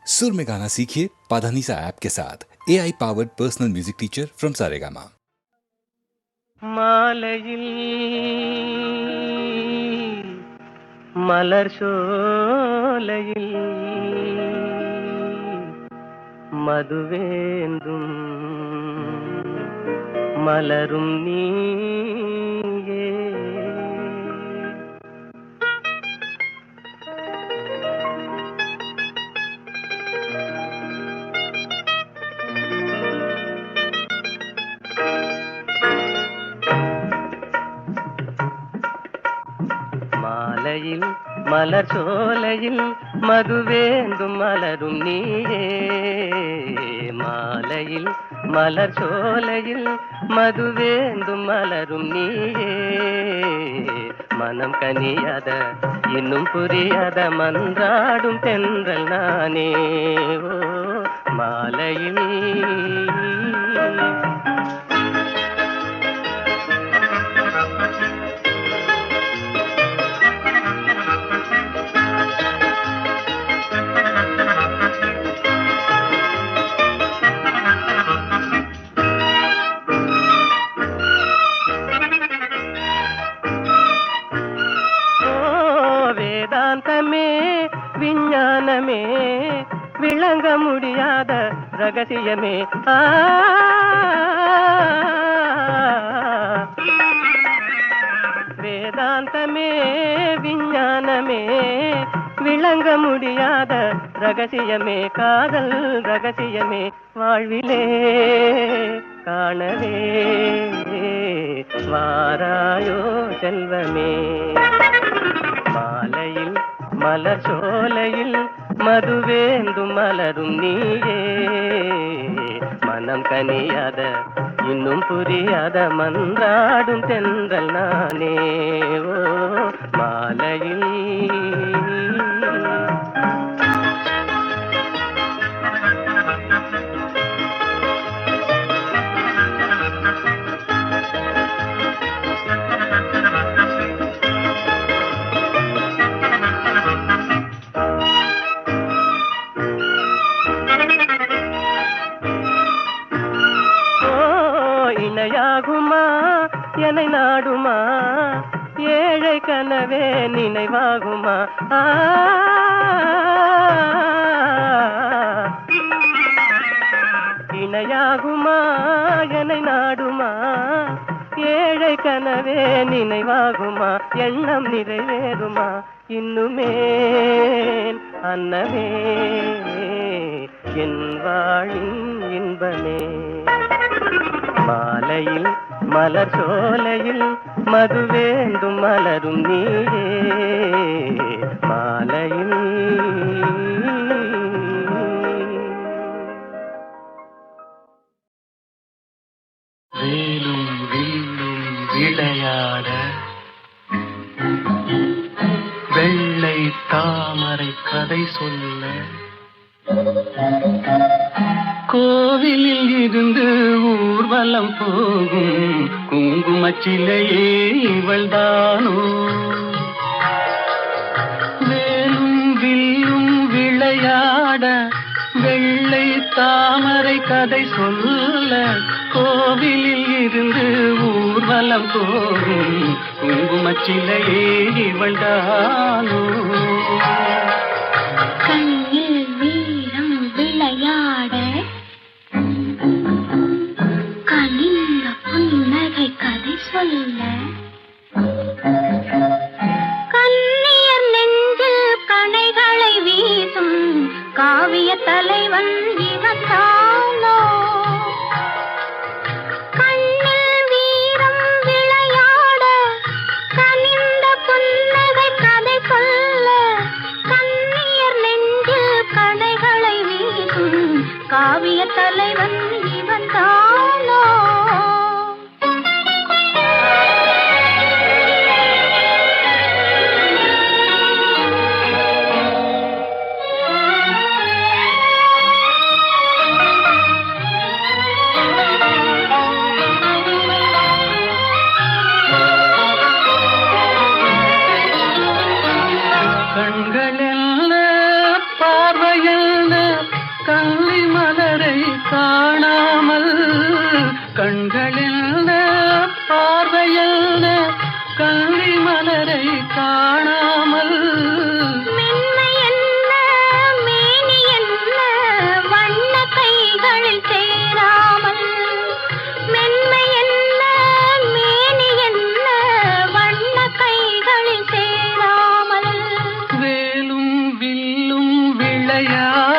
सुर में गाना सीखिए पाधानीसा ऐप के साथ AI powered personal music teacher from Saregama. மாலையில் மலர் சோலையில் மதுவேந்தும் மலரும் நீயே மாலையில் மலர் சோலையில் மதுவேந்தும் மலரும் நீயே மாலையில் மலர் சோலையில் மதுவேந்தும் மலரும் நீயே மனம் கனியாத இன்னும் புரியாத மன்றாடும் தென்றல் நானே ஓ மாலையில் வேதாந்தமே விஞ்ஞானமே விளங்க முடியாத ரகசியமே வேதாந்தமே விஞ்ஞானமே விளங்க முடியாத ரகசியமே காதல் ரகசியமே வாழ்விலே காணவே வாராயோ செல்வமே மாலையில் மலர் சோலையில் மதுவேந்தும் மலரும் நீயே மனம் கனியாத இன்னும் புரியாத மன்றாடும் தென்றல் நானே ஓ மாலையில் இணையாகுமா என்னை நாடுமா ஏழை கனவே நினைவாகுமா இணையாகுமா என்னை நாடுமா ஏழை கனவே நினைவாகுமா எண்ணம் நிறைவேறுமா இன்னுமே அன்னமே என் வாழின் இன்பமே மாலையில் மலர் சோலையில் மதுவேந்தும் மலரும் நீயே மாலையில் வேலும் வில்லும் விளையாட வெள்ளை தாமரை கதை சொல்ல கோவிலில் இருந்து ஊர்வலம் போகும் குங்குமச்சிலையே இவள்தானோ வேலும் வில்லும் விளையாட வெள்ளை தாமரை கதை சொல்ல கோவிலில் இருந்து ஊர்வலம் போகும் குங்குமச்சிலையே இவள்தானோ கண்ணில் வீரம் விளையாட கனிந்த புன்னகை கதை சொல்ல கண்ணியர் நெஞ்சில் கணைகளை வீசும் காவிய தலைவன் இவன்தானோ கண்ணில் வீரம் விளையாட கனிந்த புன்னகை கதை சொல்ல கண்ணியர் நெஞ்சில் கணைகளை வீசும் காவிய தலைவன் இவன்தானோ கண்கள் என்ன பார்வையில்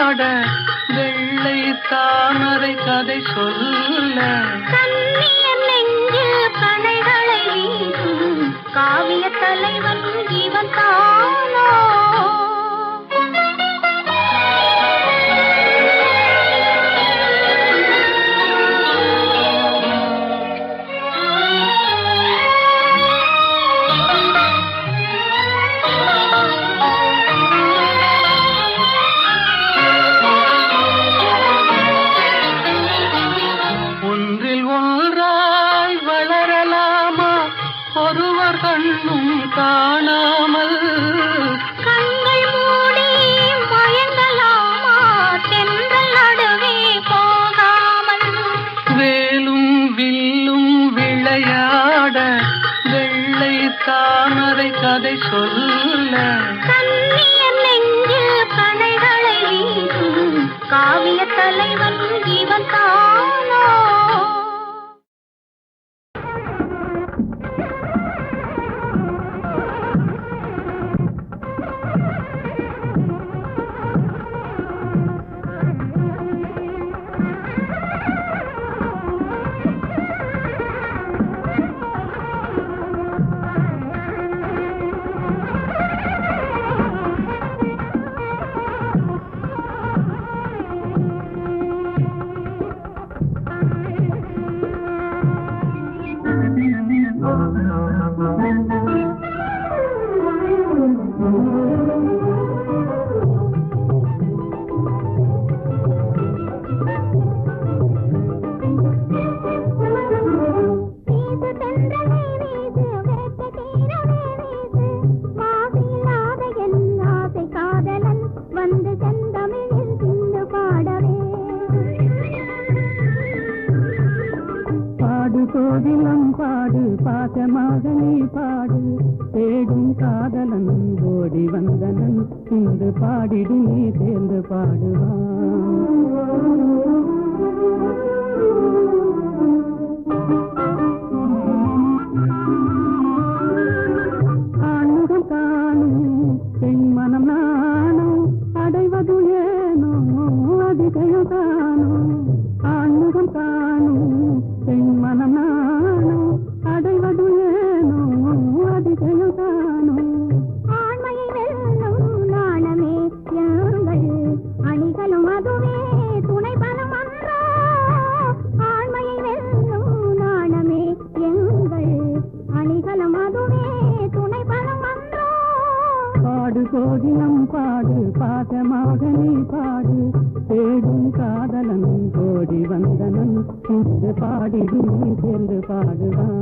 விளையாட வெள்ளை தாமரை கதை சொல்ல கண்ணியர் நெஞ்சில் கணைகளை வீசும் காவிய தலைவன் இவன் தானோ. ஒருவர் கண்ணும் காணாமல் கண்கள் மூடி மயங்கலாமா தென்றல் நடுவே போகாமல். வேலும் வில்லும் விளையாட வெள்ளை தாமரை கதை சொல்ல கண்ணியர் நெஞ்சில் கணைகளை வீசும் காவிய தலைவன் இவன் தானோ. கோதிலம் பாடு பாசமாக நீ பாடு தேடும் காதலன் ஓடி வந்தனன் இன்று பாடிடு நீ சேர்ந்து பாடுவான். ஆண்முகம் காணும் பெண் மனம் நானும் அடைவது ஏனோ அதிகையும் காணும். ஆண்முகம் காணும் பெண் மனம் நானும் அடைவது ஏனோ அதிகையும் காணும். ஆண்மையை வெல்லும் நாணமே யாங்கள் அணிகளும் அதுவே துணை பலம் அன்றோ. ஆண்மையை வெல்லும் நாணமே எங்கள் அணிகளும் அதுவே துணை பலம் அன்றோ. பாடு கோதிலம் பாடு பாசமாக நீ பாடு தேடும் காதலன் கோடி வந்தனன் இன்று பாடிடு நீ சேர்ந்து பாடுவான்.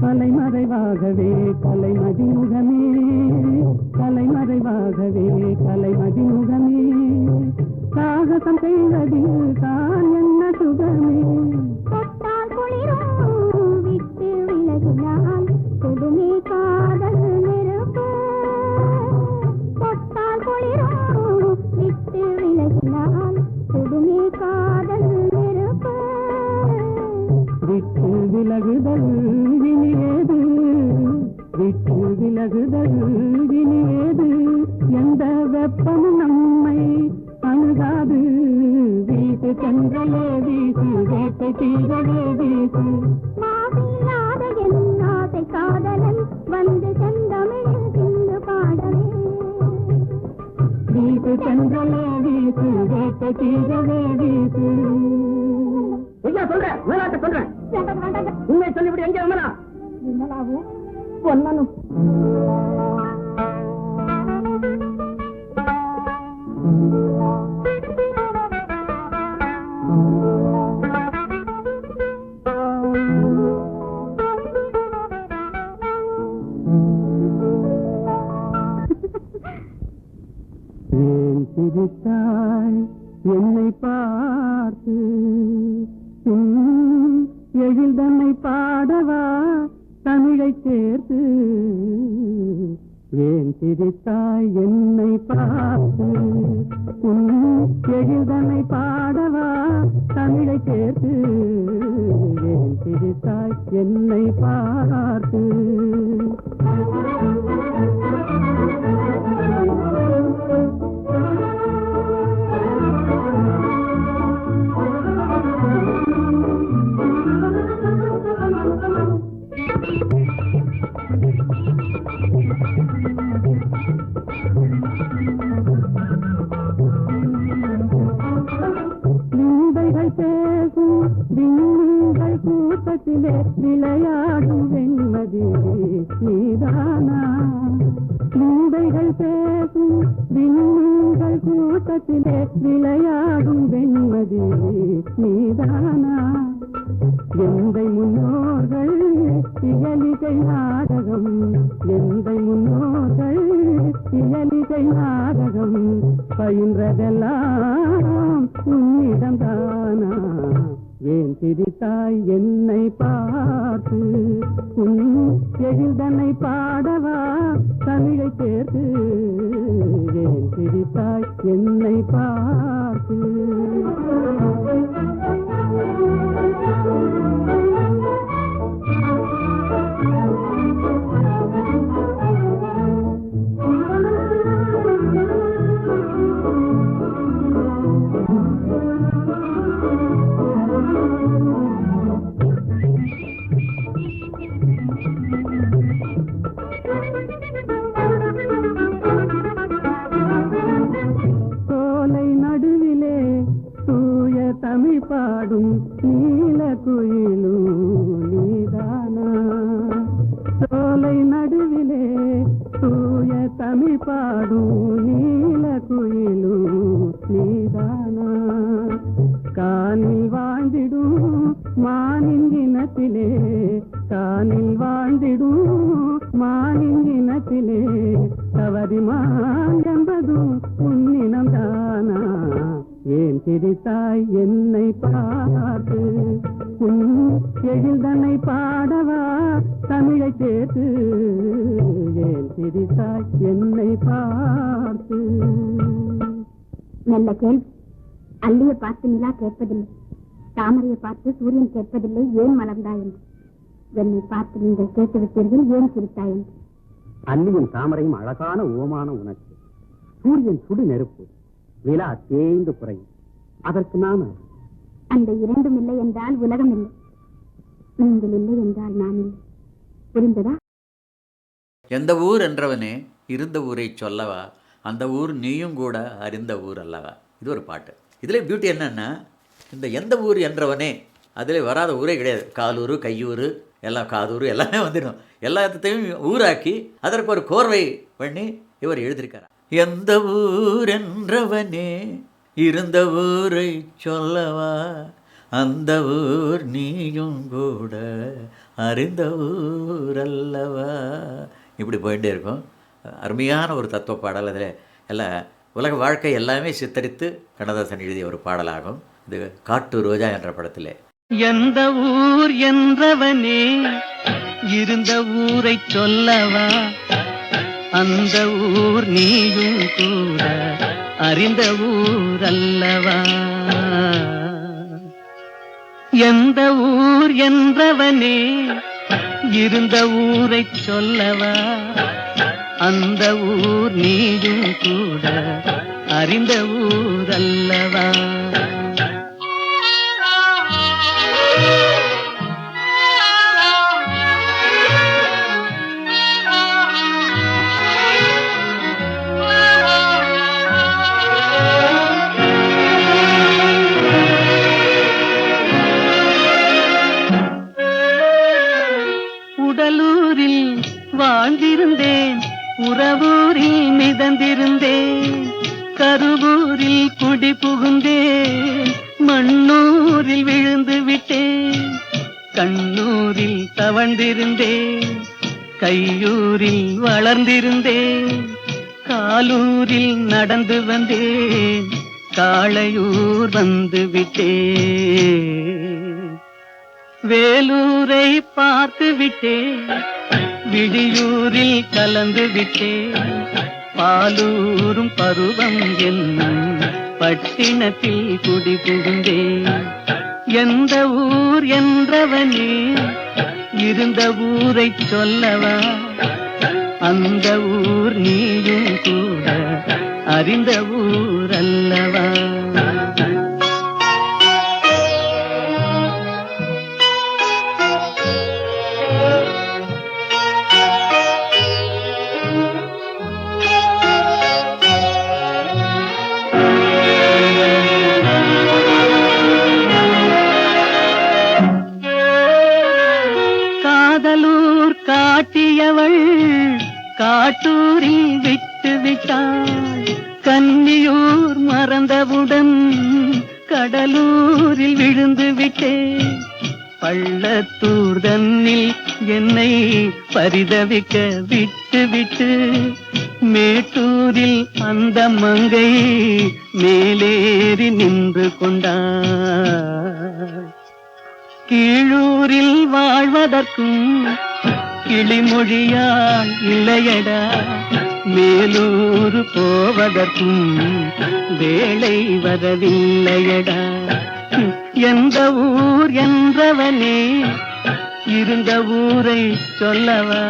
கலைமறைவாகவே கலைமதிமுகமே கலைமறைவாகவே கலைமதிமுகமே சாகசம் செய்வதில் தான் என்ன சுகமே. தொட்டால் குளிரும் விட்டு விலகினால் கொடுமே காதல் நெருப்பு. தொட்டால் குளிரும் விட்டு விலகினால் கொடுமே காதல் நெருப்பு. விட்டு விலகுதல் வினியேது விட்டு விலகுதல் வினியேது எந்த வெப்பமும் நம்மை அணுகாது. வீட்டு சென்றலே வீசு வேட்டை தீரவே வீசு. மாவில்லாத என் ஆசை காதலன் வந்து செந்தமிழில் சிந்து பாடவே. வீட்டு சென்றலே வீசு வேட்டை தீரவே வீசு. சொல்றேன் விளையாட்ட சொல்றேன் உண்மை சொல்லிவிடு. எங்கே விமலா? விமலாவும் பொன்னனும் சிரித்தாய் என்னை பார்த்து எழில்தன்னை பாடவா தமிழை சேர்த்து ஏன் சிரித்தாய் என்னை பார்த்து எழில்தன்னை பாடவா தமிழை சேர்த்து ஏன் சிரித்தாய் என்னை பார்த்து கூட்டத்திலே விளையாடும் வெண்மதி நீதானா மூடைகள் பேசும் விண்மீன்கள் கூட்டத்திலே விளையாடும் வெண்மதி நீதானா எந்தை முன்னோர்கள் இயலிகை நாடகம் எந்தை முன்னோர்கள் இயலிகை நாடகம் பயின்றதெல்லாம் உன்னிடம்தானா ஏன் சிரித்தாய் என்னை பார்த்து எழில்தன்னை பாடவா தமிழை சேர்த்து ஏன் சிரித்தாய் என்னை பார்த்து தமிழ் பாடும் நீல குயிலும் நீதானா சோலை நடுவிலே தூய தமிழ் பாடும் நீல குயிலும் நீதானா காணில் வாழ்ந்திடும் மானின் இனத்திலே காணில் வாழ்ந்திடும் மானின் இனத்திலே தவறிமான் என்பதும் உன்னினம் தானா ஏன் சிரித்தாய் என்னை பார்த்து எழில்தன்னை பாடவா தமிழை சேர்த்து ஏன் சிரித்தாய் என்னை பார்த்து நல்ல கேள்வி. அல்லியை பார்த்து நிலா கேட்பதில்லை, தாமரையை பார்த்து சூரியன் கேட்பதில்லை ஏன் மலர்ந்தாய் என்று. என்னை பார்த்து நீங்கள் கேட்டுவிட்டீர்கள் ஏன் சிரித்தாய் என்று. அல்லியும் தாமரையும் அழகான ஓமான உனக்கு. சூரியன் சுடு நெருப்பு, நிலா தேய்ந்து குறையும். அதற்கு நான் அந்த இரண்டும் இல்லை என்றால் உலகம் இல்லை. நீங்கள் இல்லை என்றால் நான் இல்லை. புரிந்ததா? எந்த ஊர் என்றவனே இருந்த ஊரை சொல்லவா, அந்த ஊர் நீயும் கூட அறிந்த ஊர் அல்லவா. இது ஒரு பாட்டு. இதில் பியூட்டி என்னன்னா, இந்த எந்த ஊர் என்றவனே அதில் வராத ஊரே கிடையாது. காலூர், கையூர், எல்லாம் காதூர் எல்லாமே வந்துடும். எல்லாத்தையும் ஊராக்கி அதற்கு ஒரு கோர்வை பண்ணி இவர் எழுதியிருக்கார். எந்த ஊர் என்றவனே இருந்த ஊரை சொல்லவா, அந்த ஊர் நீயும் கூட அறிந்த ஊர் அல்லவா. இப்படி போயிட்டே இருக்கும். அருமையான ஒரு தத்துவ பாடல். அதில் எல்லாம் உலக வாழ்க்கை எல்லாமே சித்தரித்து கண்ணதாசன் எழுதிய ஒரு பாடலாகும். இது காட்டு ரோஜா என்ற படத்தில். எந்த ஊர் என்றவனே இருந்த ஊரை சொல்லவா, அந்த ஊர் நீயும் கூட அறிந்த ஊர் அல்லவா. எந்த ஊர் என்றவனே இருந்த ஊரை சொல்லவா, அந்த ஊர் நீயும் கூட அறிந்த ஊர் அல்லவா. உடலூரில் வாழ்ந்திருந்தேன், உறவூரில் மிதந்திருந்தேன், கருவூரில் குடி புகுந்தேன், மண்ணூரில் விழுந்து விட்டேன், கண்ணூரில் தவழ்ந்திருந்தேன், கையூரில் வளர்ந்திருந்தேன், ஆலூரில் நடந்து வந்தேன், காளையூர் வந்து விட்டேன். வேலூரை பார்த்து விட்டேன், விடியூரில் கலந்து விட்டேன். பாலூரும் பருவம் என்னும் பட்டினத்தில் குடி புகுந்தேன். எந்த ஊர் என்றவனே இருந்த ஊரை சொல்லவா, அந்த ஊர் நீயும் கூட அறிந்த ஊர் அல்லவா. காதலூர் காட்டியவள் காட்டூரில் விட்டு விட்டாள். கன்னியூர் மறந்தவுடன் கடலூரில் விழுந்து விட்டேன். பள்ளத்தூர் தன்னில் என்னை பரிதவிக்க விட்டு விட்டு மேட்டூரில் அந்த மங்கை மேலேறி நின்று கொண்டாள். கீழூரில் வாழ்வதற்கும் கிளிமொழியால் இல்லையடா, மேலூர் போவதற்கும் வேளை வரவில்லையடா. எந்த ஊர் என்றவனே இருந்த ஊரை சொல்லவா,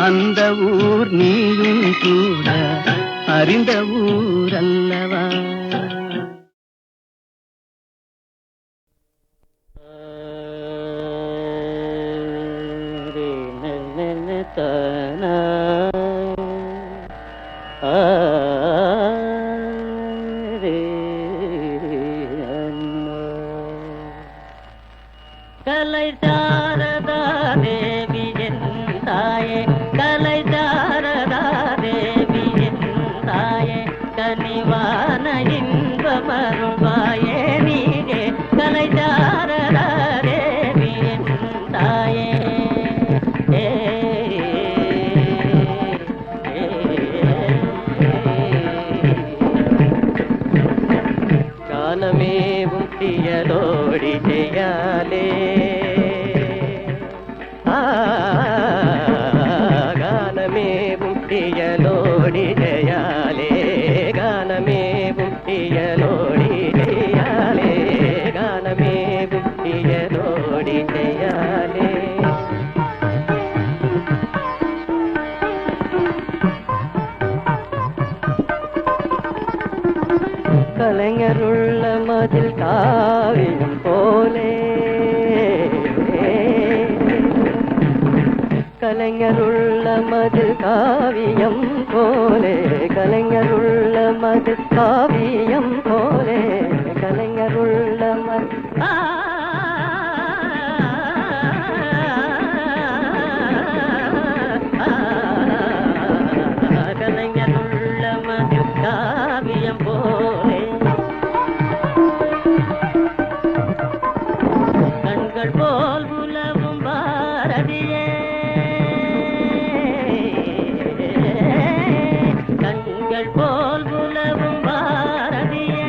அந்த ஊர் நீயும் கூட அறிந்த ஊர் அல்லவா. கலை சாரதா தேவி என் தாயே, கலை சாரதா தேவி என் தாயே, கனிவான இன்பமருள்வாயே நீயே, கலை சாரதா தேவி என் தாயே. காலமேவும் தியலோடி செய்யாலே, காலமேவும் தியலோடி செய்யாலே, காலமேவும் தியலோடி செய்யாலே, காலமேவும் தியலோடி செய்யாலே. கலைஞருள்ள மதில் காவியம் போலே, கலைஞருள்ள மதில் காவியம் போலே, கலைஞருள்ள மதில் காவியம் போலே, கலைஞருள்ள மதில் கலைஞருள்ள மதில் காவியம் போலே. கண்கள் போல் உலவும் பாரதியே, கண்கள் போல் உலவும் பாரதியே,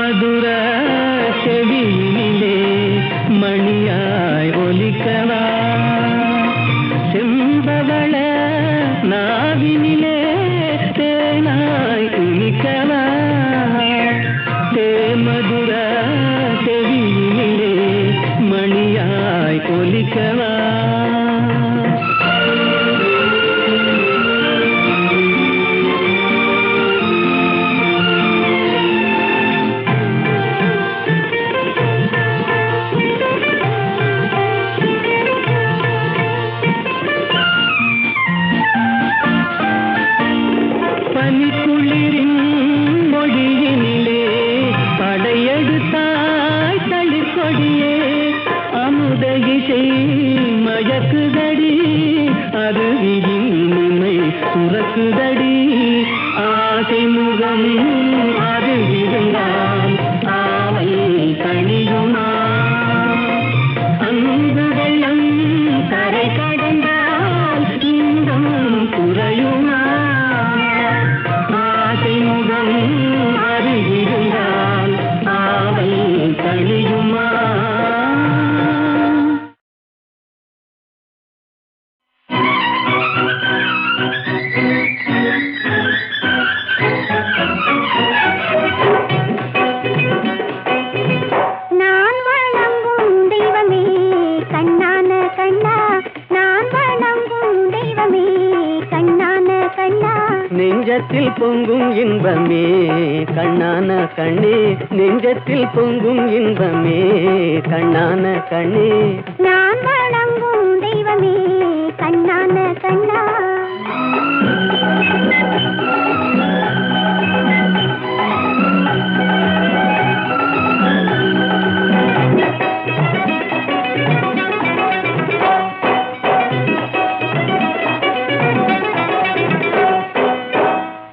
மதுர செவியிலே மணியாய் ஒலிக்கவா, செம்பவள நாவினிலே தேனாய் இனிக்கவா, தேமதுர செவியிலே மணியாய் ஒலிக்கவா. பனிக்குளிரின் மொழியினிலே படையெடுத்தாய் தளிர்கொடியே, அமுத இசை மயக்குதடி, அருவியின் இனிமை சுரக்குதடி, ஆசை முகம் அது இருந்தால் ஆவை தனியுமா, அன்பு வெள்ளம் கரை கடந்தால் இன்பம் குறையுமா, ஆசை முகம் அருகிருந்தால் ஆவை தனியுமா. நான் வணங்கும் தெய்வமே கண்ணான கண்ணா, நான் வணங்கும் தெய்வமே கண்ணான கண்ணா, நெஞ்சத்தில் பொங்கும் இன்பமே கண்ணான கண்ணே, நெஞ்சத்தில் பொங்கும் இன்பமே கண்ணான கண்ணே, நான் வணங்கும் தெய்வமே கண்ணான கண்ணா.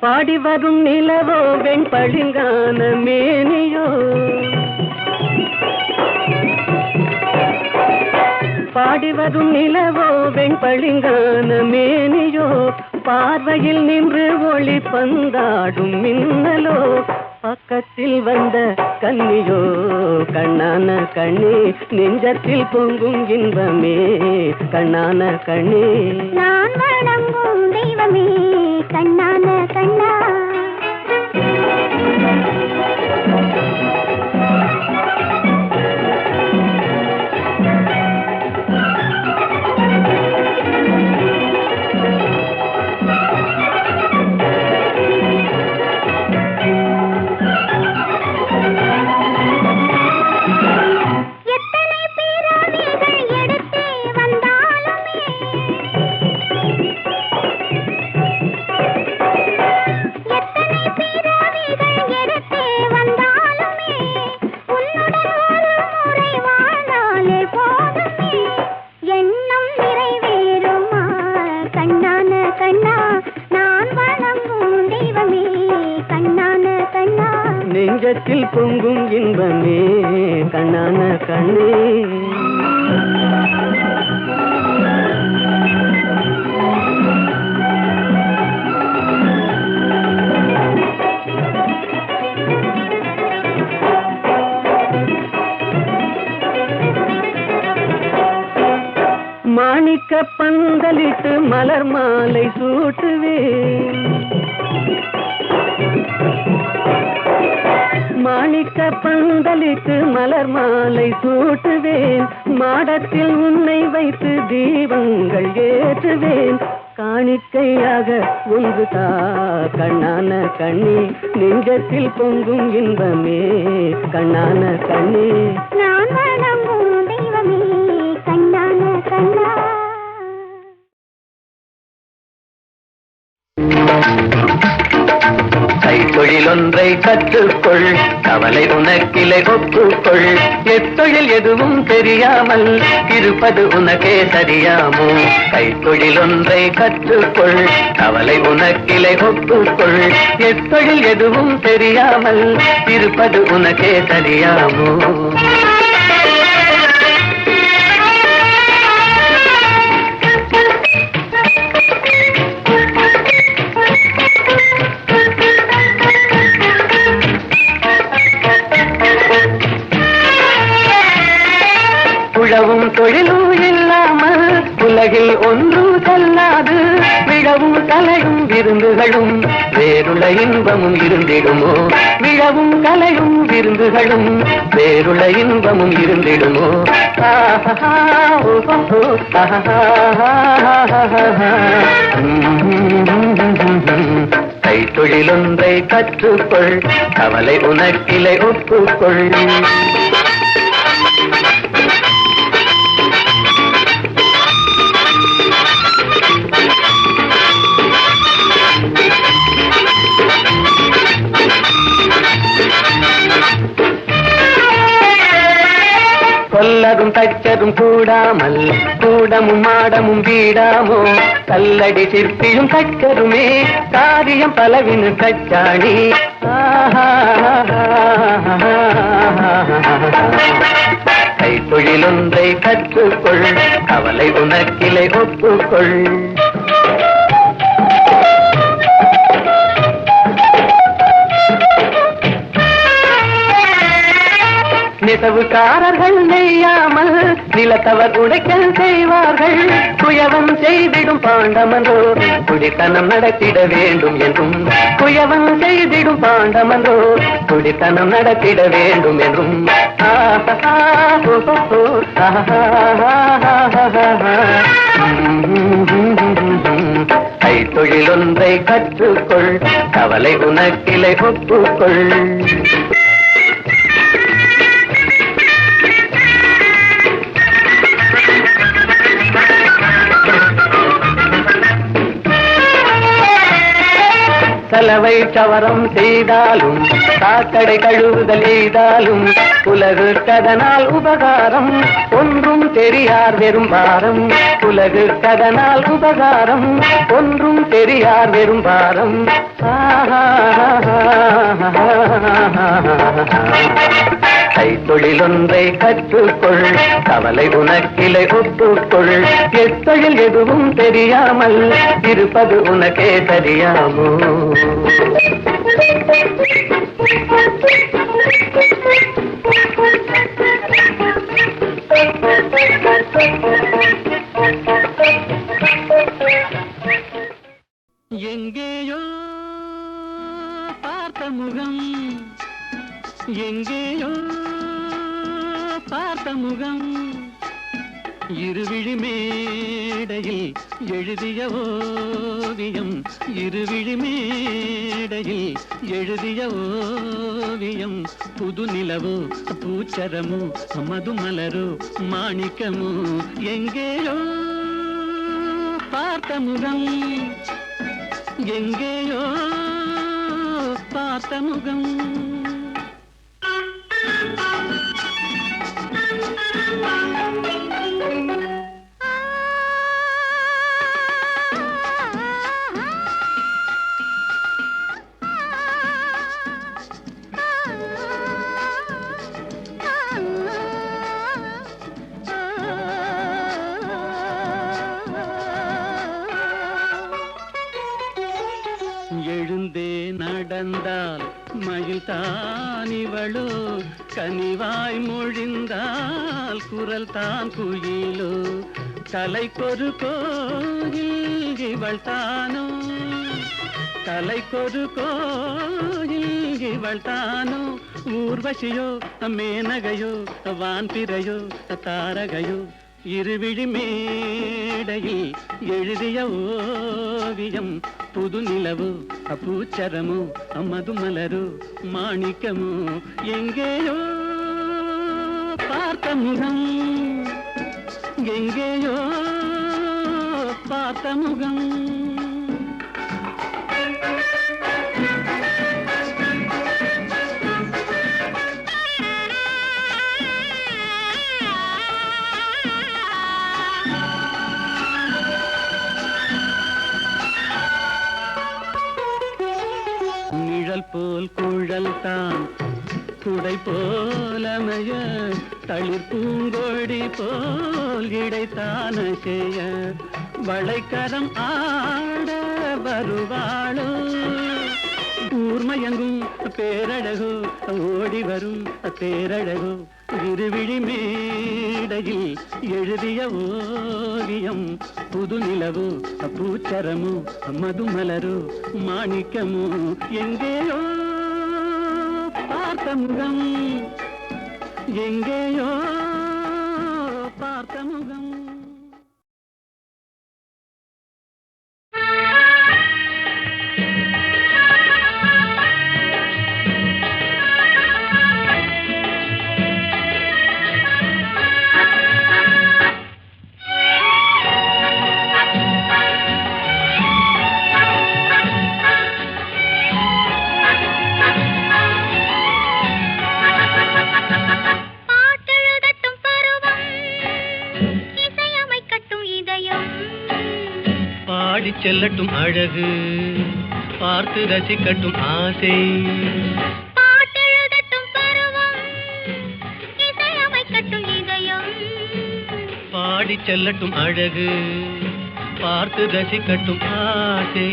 பாடி வரும் நிலவோ வெண்பளிங்கான மேனியோ, பாடி வரும் நிலவோ வெண்பளிங்கான மேனியோ, பார்வையில் நின்று ஒளி பந்தாடும் மின்னலோ, பக்கத்தில் வந்த கன்னியோ கண்ணான கண்ணே, நெஞ்சத்தில் பொங்கும் இன்பமே கண்ணான கண்ணே, நான் வணங்கும் தெய்வமே கண்ணான கண்ணா. எத்தனை பிறவிகள் எடுத்தே வந்தாலுமே, எத்தனை பிறவிகள் எடுத்தே வந்தாலுமே, உன்னுடன் ஒரு முறை வாழ்ந்தாலே போதுமே, எண்ணம் நிறைவேறுமா கண்ணான கண்ணா, நான் வணங்கும் தெய்வமே கண்ணான கண்ணா, நெஞ்சத்தில் பொங்கும் இன்பமே கண்ணான கண்ணே. மாணிக்க பந்தலிட்டு மலர் மாலை சூட்டுவேன், மாணிக்க பந்தலிட்டு மலர் மாலை சூட்டுவேன், மாடத்தில் உன்னை வைத்து தீபங்கள் ஏற்றுவேன், காணிக்கையாக ஒன்று தா கண்ணான கண்ணே, நெஞ்சத்தில் பொங்கும் இன்பமே கண்ணான கண்ணே, நான் வணங்கும் தெய்வமே கண்ணான கண்ணா. கைத்தொழில் ஒன்றை கற்றுக்கொள், கவலை உனக்கிலை ஒப்புக்கொள், எத்தொழில் எதுவும் தெரியாமல் இருப்பது உனக்கே சரியாமோ, கைத்தொழில் ஒன்றை கற்றுக்கொள், கவலை உனக்கிலை ஒப்புக்கொள், எத்தொழில் எதுவும் தெரியாமல் இருப்பது உனக்கே சரியாமோ. விழவும் தொழிலும் இல்லாமல் உலகில் ஒன்றும் செல்லாது. விழவும் கலையும் விருந்துகளும் வேறுள்ள இன்பமும் இருந்திடுமோ? விழவும் கலையும் விருந்துகளும் வேறுள்ள இன்பமும் இருந்திடுமோ? கைத்தொழிலொன்றை கற்றுக்கொள், கவலை உனக்கிலை ஒப்புக்கொள். கொல்லதும் தச்சதும் கூடாமல் கூடமும் மாடமும் வீடாமோ? கல்லடி சிற்பியும் தச்சருமே காரியம் பலவினு கச்சாணி. கைத்தொழிலொன்றை கற்றுக்கொள், கவலை உனக்கிலை ஒப்புக்கொள். நெசவுக்காரர்கள் நெய்யாமல் நிலத்தவர் உடைக்கல் செய்வார்கள். குயவன் செய்திடும் பாண்டமன்றோ குடித்தனம் நடத்திட வேண்டும் என்றும். குயவன் செய்திடும் பாண்டமன்றோ குடித்தனம் நடத்திட வேண்டும் என்றும். கைத்தொழிலொன்றை கற்றுக்கொள், கவலை உனக்கிலை ஒப்புக்கொள். கலவை சவரம் செய்தாலும் காக்கடை கழுவுதல் எய்தாலும் உலகுக்கதனால் உபகாரம் ஒன்றும் தெரியார் வெறும் பாரம். உலகுக்கதனால் உபகாரம் ஒன்றும் தெரியார் வெறும் பாரம். கைத்தொழிலொன்றை கற்றுக்கொள், கவலை உனக்கிலை ஒப்புக்கொள். எத்தொழில் எதுவும் தெரியாமல் இருப்பது உனக்கே தெரியாமோ? எங்கேயோ பார்த்த முகம், எங்கேயோ பார்த்த முகம், இருவிழி மேடையில் எழுதிய ஓவியம். இருவிழி மேடையில் எழுதிய ஓவியம். புது நிலவோ பூச்சரமோ மதுமலரோ மாணிக்கமோ? எங்கேயோ பார்த்த முகம், எங்கேயோ பார்த்த முகம். எழுந்தே நடந்தால் மயில் தான் இவளோ, கனிவாய் மொழிந்தால் குரல் தான் குயிலோ. தலைக்கொரு கோயில் இவள் தானோ, தலைக்கொரு கோயில் இவள் தானோ. ஊர்வசியோ மேனகையோ வான்பிறையோ தாரகையோ? இருவிழி மேடையில் எழுதிய ஓவியம். புது நிலவோ பூச்சரமோ மதுமலரோ மாணிக்கமோ? எங்கேயோ பார்த்த முகம், எங்கேயோ பார்த்த முகம். நிழல் போல் குழல் தான் குடை போலமைய, தளிர் பூங்கொடி போல் இடைத்தான செய்ய. வளைக்கரம் ஆட வருவாளோ, ஊர்மயங்கும் பேரழகோ ஓடி வரும் பேரழகோ? இருவிழி மேடையில் எழுதிய ஓவியம் புது நிலவு பூச்சரமு மதுமலரு மாணிக்கமு எங்கேயோ பார்த்த முகம் எங்கேயோ பார்த்த முகம். செல்லட்டும் அழகு பார்த்து ரசிக்கட்டும் ஆசை பாட்டெழுதட்டும் பருவம் இசையமைக்கட்டும் இதயம் பாடி செல்லட்டும் அழகு பார்த்து ரசிக்கட்டும் ஆசை.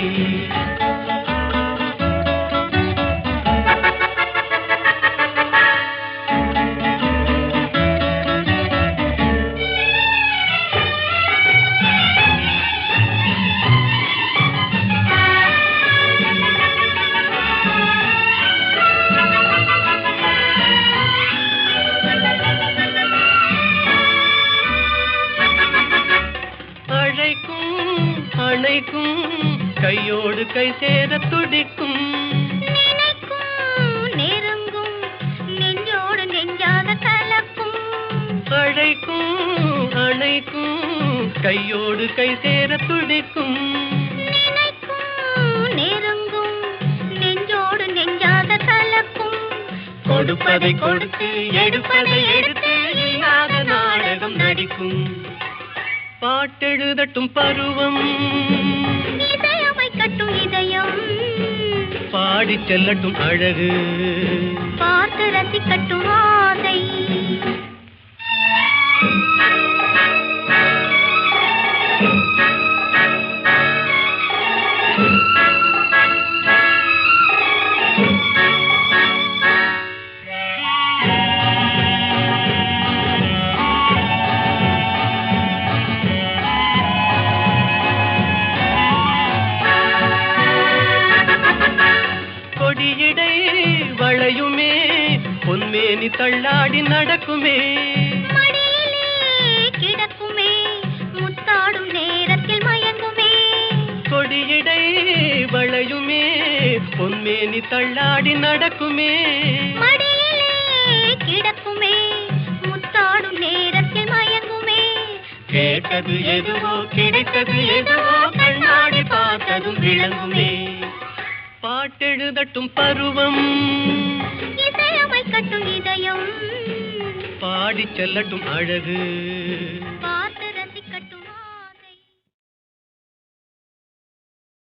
கையோடு கை சேர துடிக்கும் நெருங்கும் நெஞ்சோடு நெஞ்சாக கலக்கும் அழைக்கும் அணைக்கும் கையோடு கை சேர துடிக்கும் நெருங்கும் நெஞ்சோடு நெஞ்சாக கலக்கும் கொடுப்பதை கொடுத்து எடுப்பதை எடுத்து இல்லாத நாடகம் நடிக்கும் பாட்டெழுதட்டும் பருவம் இசையமைக்கட்டும் இதயம் பாடி செல்லட்டும் அழகு பார்த்து ரசிக்கட்டும் ஆசை. பொன்மேனி தள்ளாடி நடக்குமே மடியிலே கிடக்குமே முத்தாடும் நேரத்தில் மயங்குமே கொடியடை வளையுமே பொன்மேனி தள்ளாடி நடக்குமே மடியிலே கிடக்குமே முத்தாடும் நேரத்தில் மயங்குமே கேட்டது எதுவோ கிடைத்தது எதுவோ கண்ணாடி பார்த்ததும் விளங்குமே பாட்டெழுதட்டும் பருவம் இசையமைக்கட்டும் இதயம் பாடி செல்லட்டும் அழகு